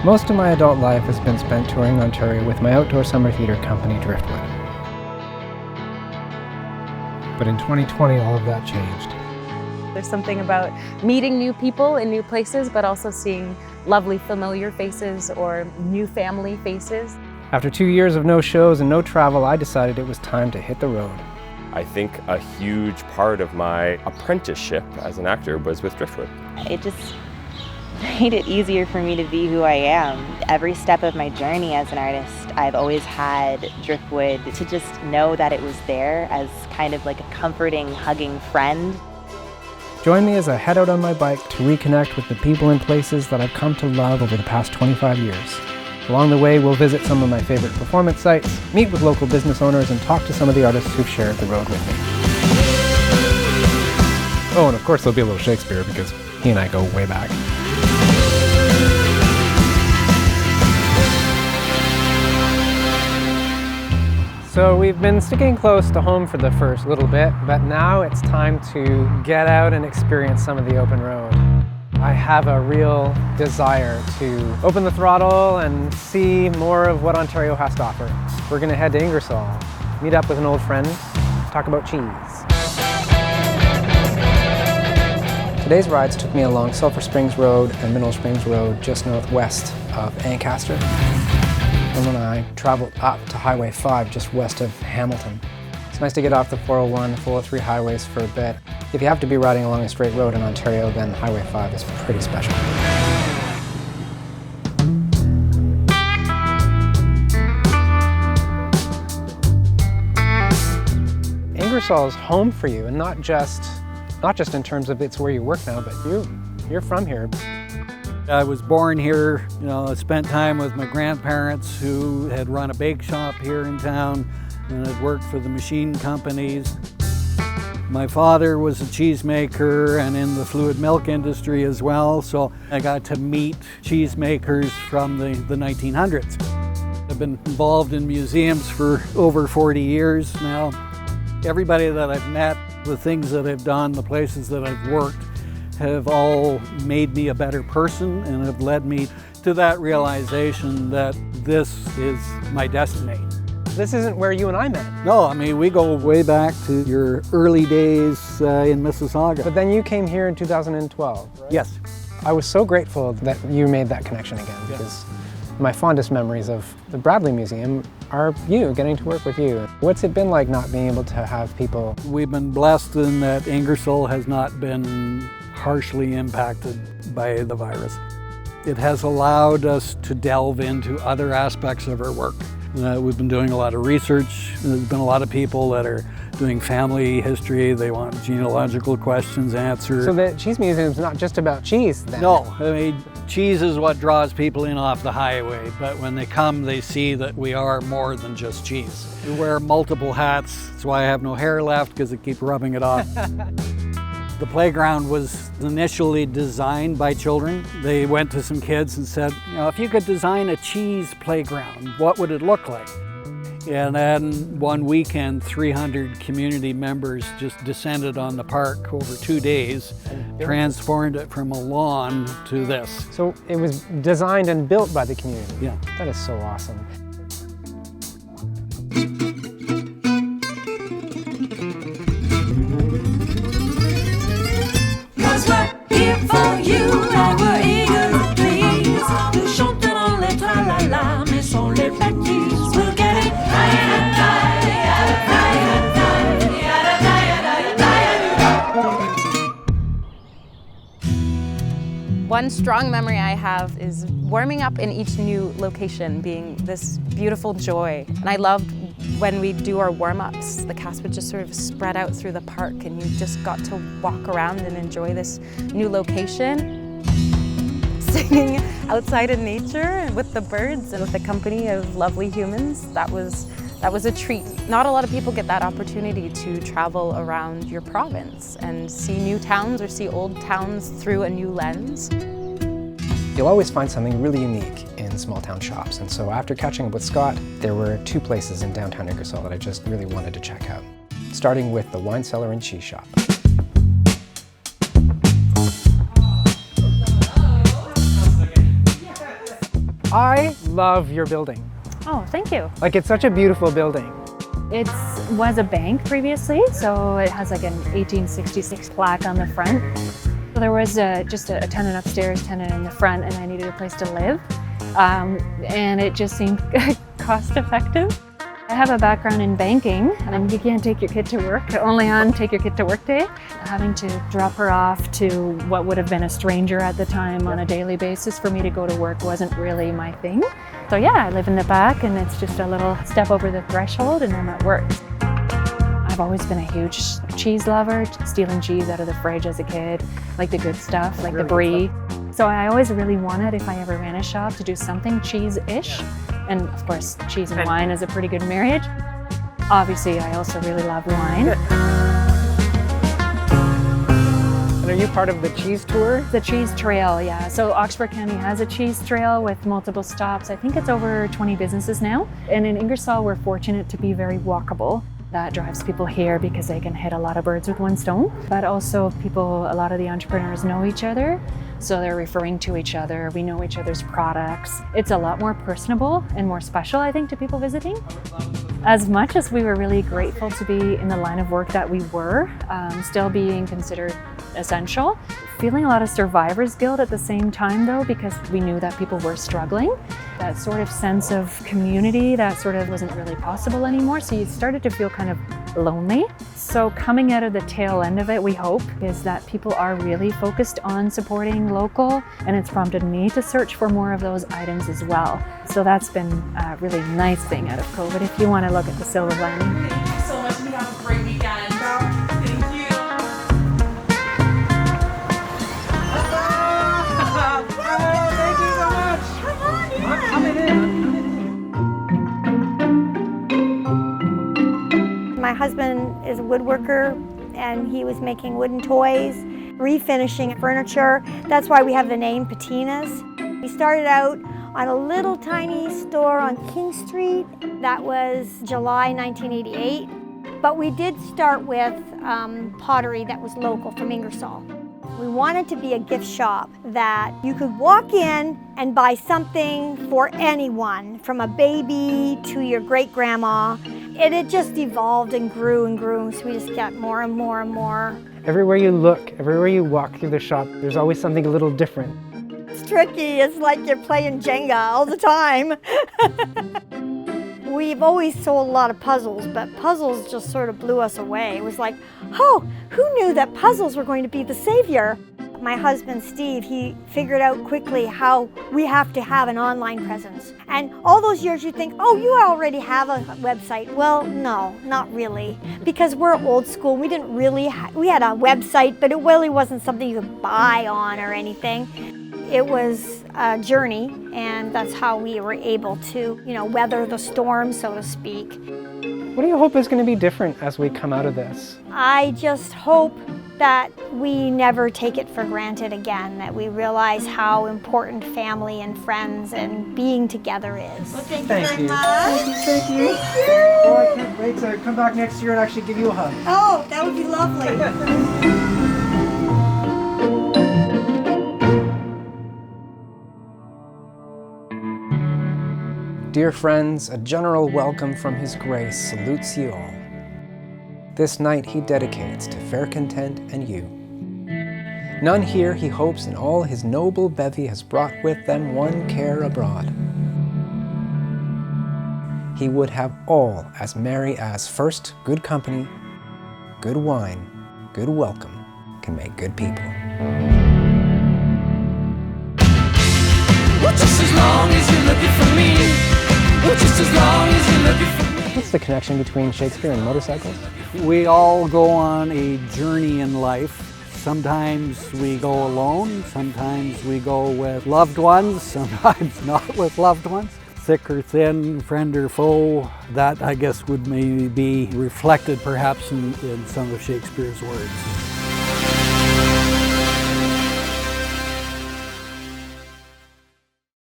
Most of my adult life has been spent touring Ontario with my outdoor summer theatre company, Driftwood. But in 2020, all of that changed. There's something about meeting new people in new places, but also seeing lovely familiar faces or new family faces. After 2 years of no shows and no travel, I decided it was time to hit the road. I think a huge part of my apprenticeship as an actor was with Driftwood. It just made it easier for me to be who I am. Every step of my journey as an artist, I've always had Driftwood to just know that it was there as kind of like a comforting, hugging friend. Join me as I head out on my bike to reconnect with the people and places that I've come to love over the past 25 years. Along the way, we'll visit some of my favorite performance sites, meet with local business owners, and talk to some of the artists who've shared the road with me. Oh, and of course there'll be a little Shakespeare because he and I go way back. So we've been sticking close to home for the first little bit, but now it's time to get out and experience some of the open road. I have a real desire to open the throttle and see more of what Ontario has to offer. We're gonna head to Ingersoll, meet up with an old friend, talk about cheese. Today's rides took me along Sulphur Springs Road and Mineral Springs Road just northwest of Ancaster. And then I traveled up to Highway 5 just west of Hamilton. It's nice to get off the 401, 403 highways for a bit. If you have to be riding along a straight road in Ontario, then Highway 5 is pretty special. Ingersoll is home for you, and not just in terms of it's where you work now, but you're from here. I was born here, I spent time with my grandparents who had run a bake shop here in town and had worked for the machine companies. My father was a cheesemaker and in the fluid milk industry as well, so I got to meet cheesemakers from the 1900s. I've been involved in museums for over 40 years now. Everybody that I've met, the things that I've done, the places that I've worked, have all made me a better person and have led me to that realization that this is my destiny. This isn't where you and I met. No, we go way back to your early days in Missaghi. But then you came here in 2012, right? Yes. I was so grateful that you made that connection again, because my fondest memories of the Bradley Museum are you, getting to work with you. What's it been like not being able to have people? We've been blessed in that Ingersoll has not been harshly impacted by the virus. It has allowed us to delve into other aspects of our work. We've been doing a lot of research. There's been a lot of people that are doing family history. They want genealogical questions answered. So the Cheese Museum is not just about cheese then? No, cheese is what draws people in off the highway, but when they come, they see that we are more than just cheese. We wear multiple hats. That's why I have no hair left, because I keep rubbing it off. The playground was initially designed by children. They went to some kids and said, if you could design a cheese playground, what would it look like? And then one weekend, 300 community members just descended on the park over 2 days, transformed it from a lawn to this. So it was designed and built by the community? Yeah. That is so awesome. For you, and we're eager to please. Nous chanterons les tra-la-la, mais sans les bêtises. We'll get it. One strong memory I have is warming up in each new location being this beautiful joy. And I loved when we do our warm-ups, the cast would just sort of spread out through the park and you just got to walk around and enjoy this new location. Singing outside in nature and with the birds and with a company of lovely humans, that was a treat. Not a lot of people get that opportunity to travel around your province and see new towns or see old towns through a new lens. You'll always find something really unique in small town shops, and so after catching up with Scott, there were 2 places in downtown Ingersoll that I just really wanted to check out, starting with the wine cellar and cheese shop. I love your building. Oh, thank you. Like, it's such a beautiful building. It was a bank previously, so it has like an 1866 plaque on the front. So there was just a tenant upstairs, tenant in the front, and I needed a place to live. And it just seemed cost effective. I have a background in banking, and you can't take your kid to work, only on take your kid to work day. Having to drop her off to what would have been a stranger at the time on a daily basis for me to go to work wasn't really my thing. So yeah, I live in the back, and it's just a little step over the threshold and I'm at work. I've always been a huge cheese lover, stealing cheese out of the fridge as a kid, like the good stuff, like the brie. So I always really wanted, if I ever ran a shop, to do something cheese-ish. And of course, cheese and wine is a pretty good marriage. Obviously, I also really love wine. And are you part of the cheese tour? The cheese trail, yeah. So Oxford County has a cheese trail with multiple stops. I think it's over 20 businesses now. And in Ingersoll, we're fortunate to be very walkable. That drives people here because they can hit a lot of birds with one stone. But also people, a lot of the entrepreneurs know each other. So they're referring to each other. We know each other's products. It's a lot more personable and more special, I think, to people visiting. As much as we were really grateful to be in the line of work that we were, still being considered essential, feeling a lot of survivor's guilt at the same time though, because we knew that people were struggling. That sort of sense of community that sort of wasn't really possible anymore. So you started to feel kind of lonely. So coming out of the tail end of it, we hope, is that people are really focused on supporting local, and it's prompted me to search for more of those items as well. So that's been a really nice thing out of COVID, if you want to look at the silver lining. Thank you so much. We have a great weekend. Thank you. Thank you so much. Come on in. I'm coming in. My husband is a woodworker, and he was making wooden toys, refinishing furniture. That's why we have the name Patina's. We started out on a little tiny store on King Street. That was July 1988. But we did start with pottery that was local from Ingersoll. We wanted to be a gift shop that you could walk in and buy something for anyone, from a baby to your great-grandma. And it just evolved and grew, so we just got more and more and more. Everywhere you look, everywhere you walk through the shop, there's always something a little different. It's tricky, it's like you're playing Jenga all the time. We've always sold a lot of puzzles, but puzzles just sort of blew us away. It was like, oh, who knew that puzzles were going to be the savior? My husband, Steve, he figured out quickly how we have to have an online presence. And all those years you think, oh, you already have a website. Well, no, not really, because we're old school. We didn't really, we had a website, but it really wasn't something you could buy on or anything. It was a journey, and that's how we were able to, weather the storm, so to speak. What do you hope is going to be different as we come out of this? I just hope that we never take it for granted again, that we realize how important family and friends and being together is. Well, thank you Thank very you. much. Thank you. Oh, I can't wait to come back next year and actually give you a hug. Oh, that would be lovely. Dear friends, a general welcome from His Grace salutes you all. This night he dedicates to fair content and you. None here, he hopes, in all his noble bevy has brought with them one care abroad. He would have all as merry as first good company, good wine, good welcome can make good people. Well, just as long as you're looking for me. Well, just as long as you're looking for me. What's the connection between Shakespeare and motorcycles? We all go on a journey in life. Sometimes we go alone, sometimes we go with loved ones, sometimes not with loved ones. Thick or thin, friend or foe, that I guess would maybe be reflected perhaps in some of Shakespeare's words.